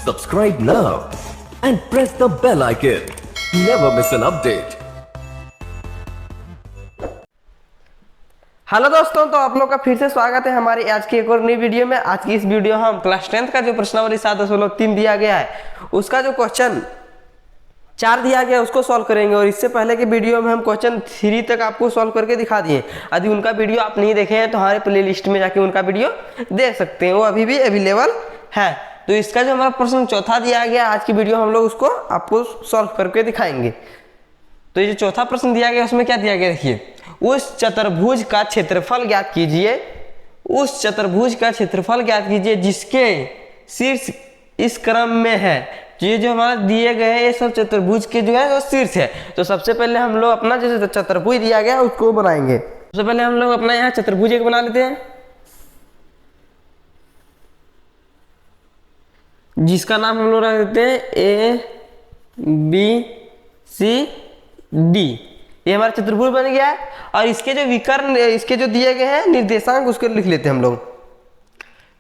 Subscribe now and press the bell icon. Never miss an update. Hello दोस्तों, तो आप लोग का फिर से स्वागत है हमारी आज की एक और नई वीडियो में। आज की इस वीडियो हम क्लास 10th का जो प्रश्नावली 7.3 दिया गया है उसका जो क्वेश्चन 4 दिया गया है उसको सॉल्व करेंगे। और इससे पहले के वीडियो में हम क्वेश्चन 3 तक आपको सॉल्व करके दिखा दिए। यदि उनका वीडियो आप नहीं देखे हैं तो हमारे प्ले लिस्ट में जाके उनका वीडियो देख सकते हैं, वो अभी भी अवेलेबल है। तो इसका जो हमारा प्रश्न चौथा दिया गया आज की वीडियो हम लोग उसको आपको सॉल्व करके दिखाएंगे। तो ये जो चौथा प्रश्न दिया गया उसमें क्या दिया गया, देखिए, उस चतुर्भुज का क्षेत्रफल ज्ञात कीजिए। उस चतुर्भुज का क्षेत्रफल ज्ञात कीजिए जिसके शीर्ष इस क्रम में है। ये जो हमारा दिए गए हैं ये सब चतुर्भुज के जो है वो शीर्ष है। तो सबसे पहले हम लोग अपना जो चतुर्भुज दिया गया उसको बनाएंगे। सबसे पहले हम लोग अपना यहाँ चतुर्भुज एक बना लेते हैं जिसका नाम हम लोग रख देते हैं ABCD। ये हमारा चतुर्भुज बन गया है। और इसके जो विकर्ण, इसके जो दिए गए हैं निर्देशांक उसको लिख लेते हैं हम लोग।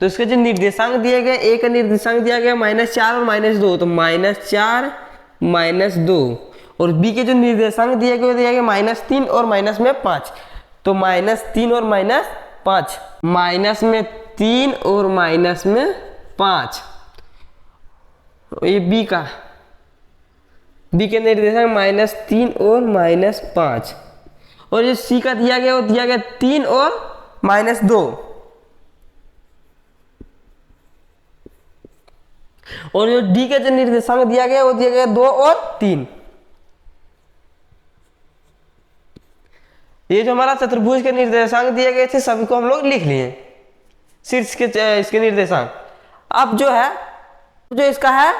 तो इसके जो निर्देशांक दिए गए, ए का निर्देशांक दिया गया -4 और -2, तो -4 -2। और बी के जो निर्देशांक दिए गए -3 और -5, तो -3 और -5, -3 और -5। ये बी के निर्देशांक -3 और -5। और जो सी का दिया गया वो दिया गया 3 और -2। और जो डी का जो निर्देशांक दिया गया वो दिया गया 2 और 3। ये जो हमारा चतुर्भुज के निर्देशांक दिए गए थे सभी को हम लोग लिख लिए, शीर्ष के इसके निर्देशांक। अब जो है जो इसका है,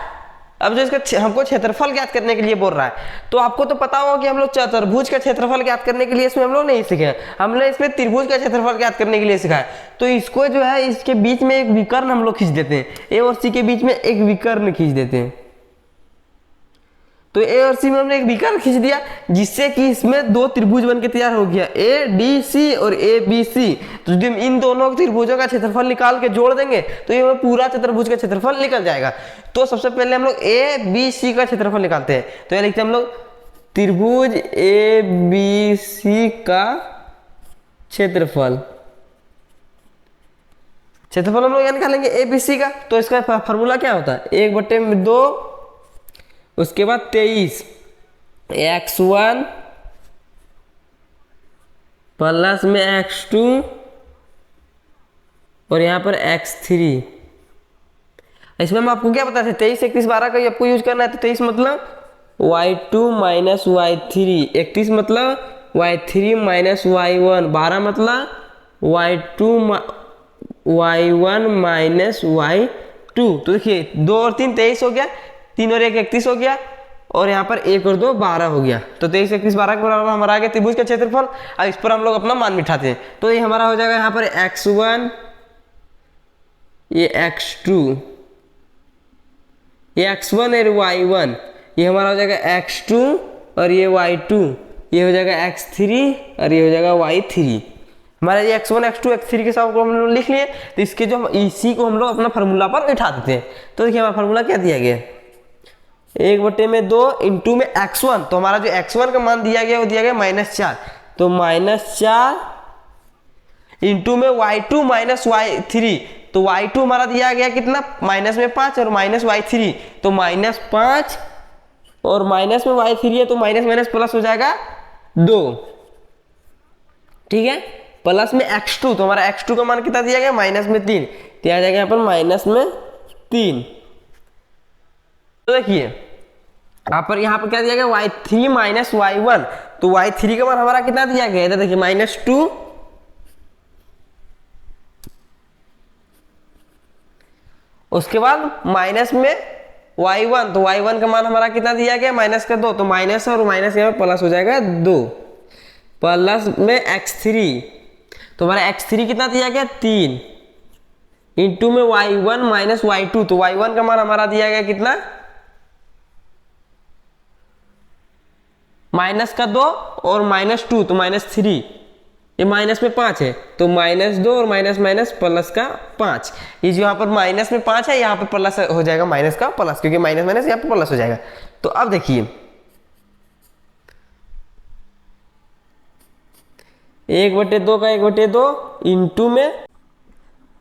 अब जो इसका हमको क्षेत्रफल ज्ञात करने के लिए बोल रहा है। तो आपको तो पता होगा कि हम लोग चतुर्भुज का क्षेत्रफल ज्ञात करने के लिए इसमें हम लोग नहीं सीखे, हमने इसमें त्रिभुज का क्षेत्रफल ज्ञात करने के लिए सीखा है। तो इसको जो है इसके बीच में एक विकर्ण हम लोग खींच देते हैं, ए और सी के बीच में एक विकर्ण खींच देते हैं। तो ए और सी में हमने एक विकर्ण खींच दिया जिससे कि इसमें 2 त्रिभुज बन के तैयार हो गया, ADC और ABC। तो जब हम इन दोनों त्रिभुजों का क्षेत्रफल निकाल के जोड़ देंगे तो ये पूरा चतुर्भुज का क्षेत्रफल निकल जाएगा। तो सबसे पहले हम लोग ABC का क्षेत्रफल निकालते हैं। तो ये लिखते हैं हम लोग त्रिभुज ABC का क्षेत्रफल। क्षेत्रफल हम लोग यहाँ निकालेंगे ABC का। तो इसका फॉर्मूला क्या होता है, 1/2, उसके बाद 23 x1 प्लस में x2 और यहाँ पर x3। इसमें हम आपको क्या बताते थे, 23, 31, 12 का आपको यूज करना है। तो 23 मतलब y2 - y3, 31 मतलब y3 - y1, 12 मतलब y1 y2। तो देखिए 2 और 3 23 हो गया, 3 और 1 31 हो गया, और यहाँ पर 1 और 2 12 हो गया। तो 23, 31, 12 के बराबर हमारा आ गया त्रिभुज का क्षेत्रफल। अब इस पर हम लोग अपना मान बिठाते हैं। तो ये हमारा हो जाएगा यहाँ पर x1, ये x2, ये x1 और y1, ये हमारा हो जाएगा x2 और ये y2, ये हो जाएगा x3 और ये हो जाएगा y3। हमारा ये x1, x2, x3 के साथ हम लोग लिख लिए। तो इसके जो इसी को हम लोग अपना फार्मूला पर बिठा देते हैं। तो देखिए हमारा फार्मूला क्या दिया गया, 1/2 इंटू में x1। तो हमारा जो x1 का मान दिया गया वो दिया गया -4, तो -4 इंटू में y2 - y3। तो y2 हमारा दिया गया कितना, -5 और -y3, तो -5 और माइनस में y3 है तो माइनस प्लस हो जाएगा 2, ठीक है। प्लस में x2, तो हमारा x2 का मान कितना दिया गया, -3, तो आ जाएगा यहाँ पर -3। तो देखिए यहाँ पर क्या दिया गया, y3 - y1। तो y3 का मान हमारा कितना दिया गया, इधर देखिए -2, उसके बाद माइनस में y1, तो y1 का मान हमारा कितना दिया गया, -2, तो माइनस और माइनस यहाँ प्लस हो जाएगा 2, प्लस में x3, तो हमारा x3 कितना दिया गया 3, इंटू में y1 - y2, तो y1 का मान हमारा दिया गया कितना, -2 और -2, तो -3, ये माइनस में 5 है तो -2 और माइनस माइनस प्लस का 5। ये जो यहाँ पर माइनस में 5 है यहाँ पर प्लस हो जाएगा माइनस का प्लस, क्योंकि माइनस माइनस यहाँ पर प्लस हो जाएगा। तो अब देखिए 1/2 का 1/2 इंटू में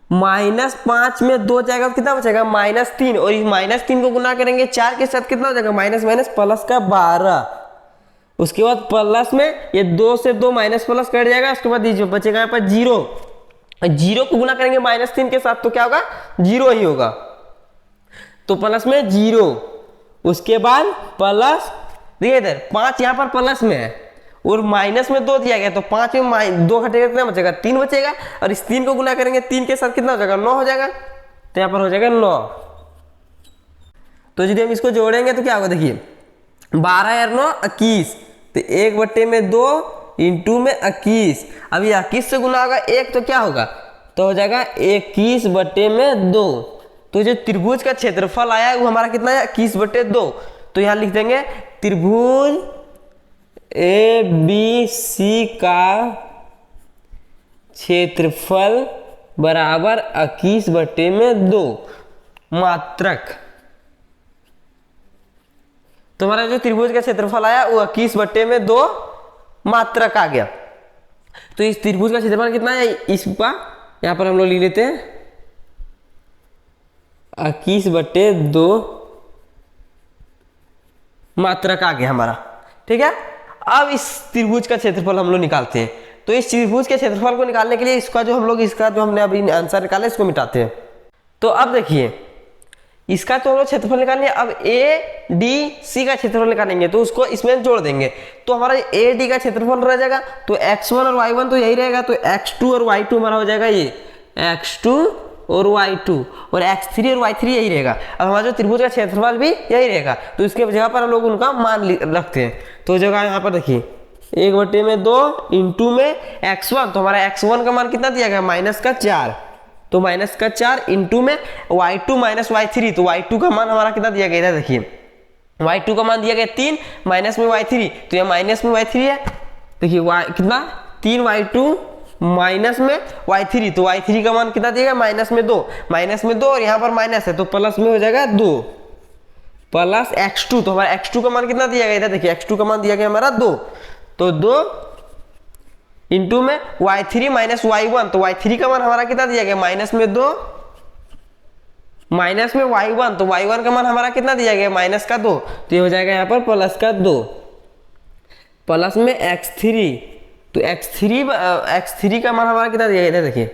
-5 में 2 जाएगा तो कितना बचेगा -3, और इस -3 को गुना करेंगे 4 के साथ कितना हो जाएगा माइनस माइनस प्लस का 12। उसके बाद प्लस में ये 2 से 2 माइनस प्लस कट जाएगा, उसके बाद ये बचेगा यहाँ पर 0। 0 को गुना करेंगे -3 के साथ तो क्या होगा 0 ही होगा, तो प्लस में 0। उसके बाद प्लस देखिए इधर 5 यहाँ पर प्लस में है और माइनस में 2 दिया गया, तो 5 में 2 घटेगा कितना बचेगा 3 बचेगा, और इस 3 को गुना करेंगे 3 के साथ कितना हो जाएगा 9 हो जाएगा, तो यहाँ पर हो जाएगा 9। तो यदि हम इसको जोड़ेंगे तो क्या होगा देखिए 12 और 9 21, तो 1/2 इंटू में 21। अभी 21 से गुना होगा 1 तो क्या होगा, तो हो जाएगा 21/2। तो जो त्रिभुज का क्षेत्रफल आया है वो हमारा कितना है 21/2। तो यहाँ लिख देंगे त्रिभुज ABC का क्षेत्रफल बराबर 21/2 मात्रक। तो हमारा जो त्रिभुज का क्षेत्रफल आया वो 21/2 मात्रक आ गया। तो इस त्रिभुज का क्षेत्रफल कितना है इसका यहाँ पर हम लोग लिख लेते हैं 21/2 मात्रक आ गया हमारा। ठीक है, अब इस त्रिभुज का क्षेत्रफल हम लोग निकालते हैं। तो इस त्रिभुज के क्षेत्रफल को निकालने के लिए इसका जो हमने अभी आंसर निकाला इसको मिटाते हैं। तो अब देखिए इसका तो हम लोग क्षेत्रफल निकालेंगे, अब ADC का क्षेत्रफल निकालेंगे तो उसको इसमें जोड़ देंगे, तो हमारा AD का क्षेत्रफल रह जाएगा, तो x1 और y1 तो यही रहेगा, तो x2 और y2 हमारा हो जाएगा ये x2 और y2, और x3 और y3 यही रहेगा। अब हमारा जो त्रिभुज का क्षेत्रफल भी यही रहेगा, तो इसके जगह पर हम लोग उनका मान रखते हैं। तो जगह यहाँ पर देखिए 1/2 इंटू में x1, तो हमारा x1 का मान कितना दिया गया -4, तो -4 इंटू में y2 माइनस y3, तो y2 का मान हमारा कितना दिया गया, देखिए y2 का मान दिया गया 3 माइनस में y3, तो यह माइनस में y3 है। देखिए कितना 3y2 माइनस में y3, तो y3 का मान कितना दिया गया -2 और यहाँ पर माइनस है तो प्लस में हो जाएगा 2 प्लस x2, तो हमारा x2 का मान कितना दिया गया, देखिए x2 का मान दिया गया हमारा 2, तो 2 इंटू में y3 माइनस y1, तो y3 का मान हमारा कितना दिया गया -2 माइनस में y1, तो y1 का मान हमारा कितना दिया गया -2, तो ये हो जाएगा यहाँ पर +2 प्लस में x3, तो x3 का मान हमारा कितना दिया गया, देखिए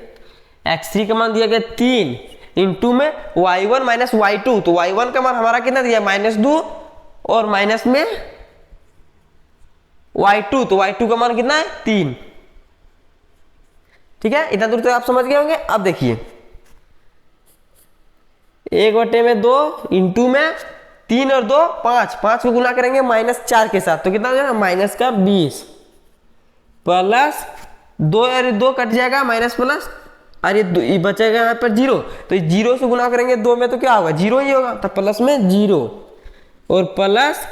x3 का मान दिया गया 3 इंटू में y1 माइनस y2, तो y1 का मान हमारा कितना दिया -2 और माइनस में y2, तो y2 का मान कितना है 3। ठीक है, इतना दूर तक आप समझ गए होंगे। अब देखिए 1/2 इंटू में 3 और 2 5 को गुना करेंगे -4 के साथ, तो कितना हो जाएगा -20 प्लस 2 और 2 कट जाएगा माइनस प्लस, अरे ये बचेगा यहाँ पर 0, तो 0 से गुना करेंगे 2 में तो क्या होगा 0 ही होगा, तो प्लस में 0 और प्लस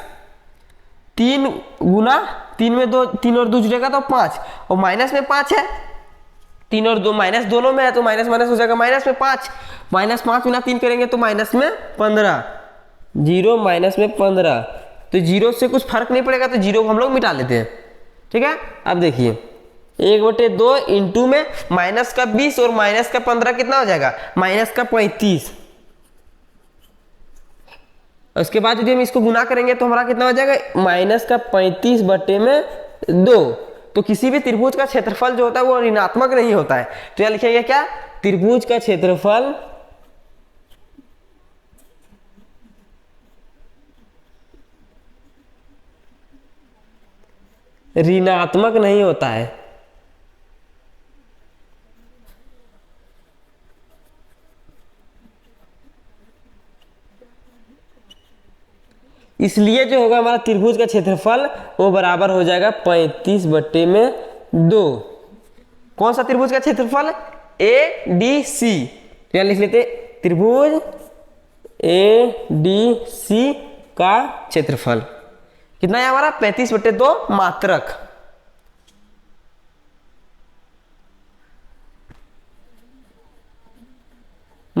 3 गुना 3 में 2 3 और 2 जुड़ेगा तो 5 और माइनस में 5 है, 3 और 2 माइनस दोनों में है तो माइनस माइनस हो जाएगा माइनस में 5 -5 गुना 3 करेंगे तो माइनस में 15 0 माइनस में 15, तो 0 से कुछ फर्क नहीं पड़ेगा तो 0 को हम लोग मिटा लेते हैं। ठीक है, अब देखिए 1/2 इंटू में -20 और -15 कितना हो जाएगा -35। उसके बाद यदि हम इसको गुना करेंगे तो हमारा कितना हो जाएगा -35/2। तो किसी भी त्रिभुज का क्षेत्रफल जो होता है वो ऋणात्मक नहीं होता है, तो यह लिखेंगे क्या त्रिभुज का क्षेत्रफल ऋणात्मक नहीं होता है। इसलिए जो होगा हमारा त्रिभुज का क्षेत्रफल वो बराबर हो जाएगा 35/2। कौन सा त्रिभुज का क्षेत्रफल ADC, तो यहाँ लिख लेते त्रिभुज ADC का क्षेत्रफल कितना है हमारा 35/2 मात्रक।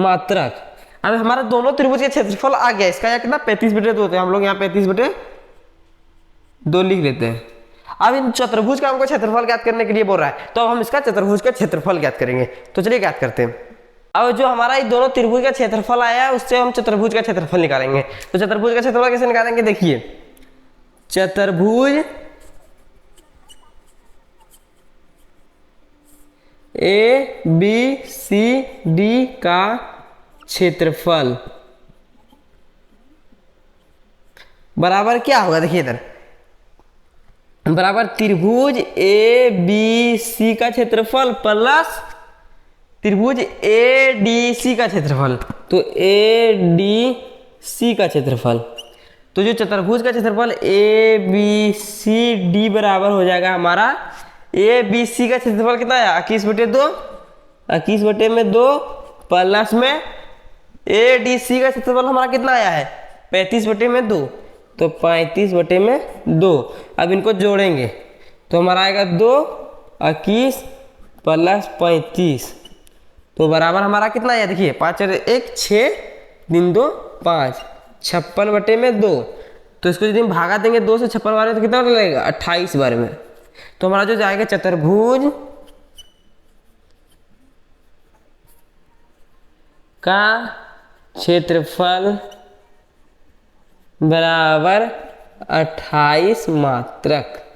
मात्रक। अब हमारा दोनों त्रिभुज का क्षेत्रफल आ गया, इसका यहाँ कितना 35/2 होते हैं, हम लोग यहाँ 35/2 लिख लेते हैं। अब इन चतुर्भुज का हमको क्षेत्रफल ज्ञात करने के लिए बोल रहा है, तो अब हम इसका चतुर्भुज का क्षेत्रफल ज्ञात करेंगे। तो चलिए ज्ञात करते हैं। अब जो हमारा ये दोनों त्रिभुज का क्षेत्रफल आया है, उससे हम चतुर्भुज का क्षेत्रफल निकालेंगे। तो चतुर्भुज का क्षेत्रफल कैसे निकालेंगे, देखिए चतुर्भुज ABCD का क्षेत्रफल बराबर क्या होगा, देखिए इधर बराबर त्रिभुज ABC का क्षेत्रफल प्लस त्रिभुज ADC का क्षेत्रफल। तो ADC का क्षेत्रफल, तो जो चतुर्भुज का क्षेत्रफल ABCD बराबर हो जाएगा हमारा ABC का क्षेत्रफल कितना है 21/2, 21/2 प्लस में ADC का क्षेत्रफल हमारा कितना आया है 35/2, तो 35/2। अब इनको जोड़ेंगे तो हमारा आएगा 2 21 प्लस 35, तो बराबर हमारा कितना आया, देखिए 5 और 1 6 3 2 5, 56/2। तो इसको यदि हम भागा देंगे 2 से 56 बार में तो कितना लगेगा 28 बार में। तो हमारा जो जाएगा चतुर्भुज का क्षेत्रफल बराबर 28 मात्रक।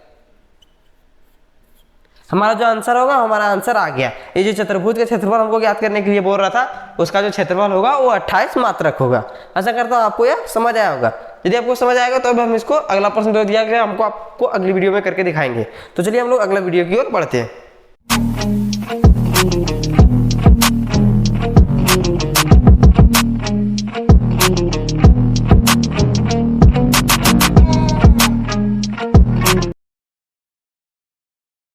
हमारा जो आंसर होगा, हमारा आंसर आ गया। ये जो चतुर्भुज का क्षेत्रफल हमको ज्ञात करने के लिए बोल रहा था, उसका जो क्षेत्रफल होगा वो 28 मात्रक होगा। आशा करता हूँ आपको यह समझ आया होगा। यदि आपको समझ आएगा तो अब हम इसको अगला प्रश्न जो दिया गया हमको आपको अगली वीडियो में करके दिखाएंगे। तो चलिए हम लोग अगला वीडियो की ओर बढ़ते हैं।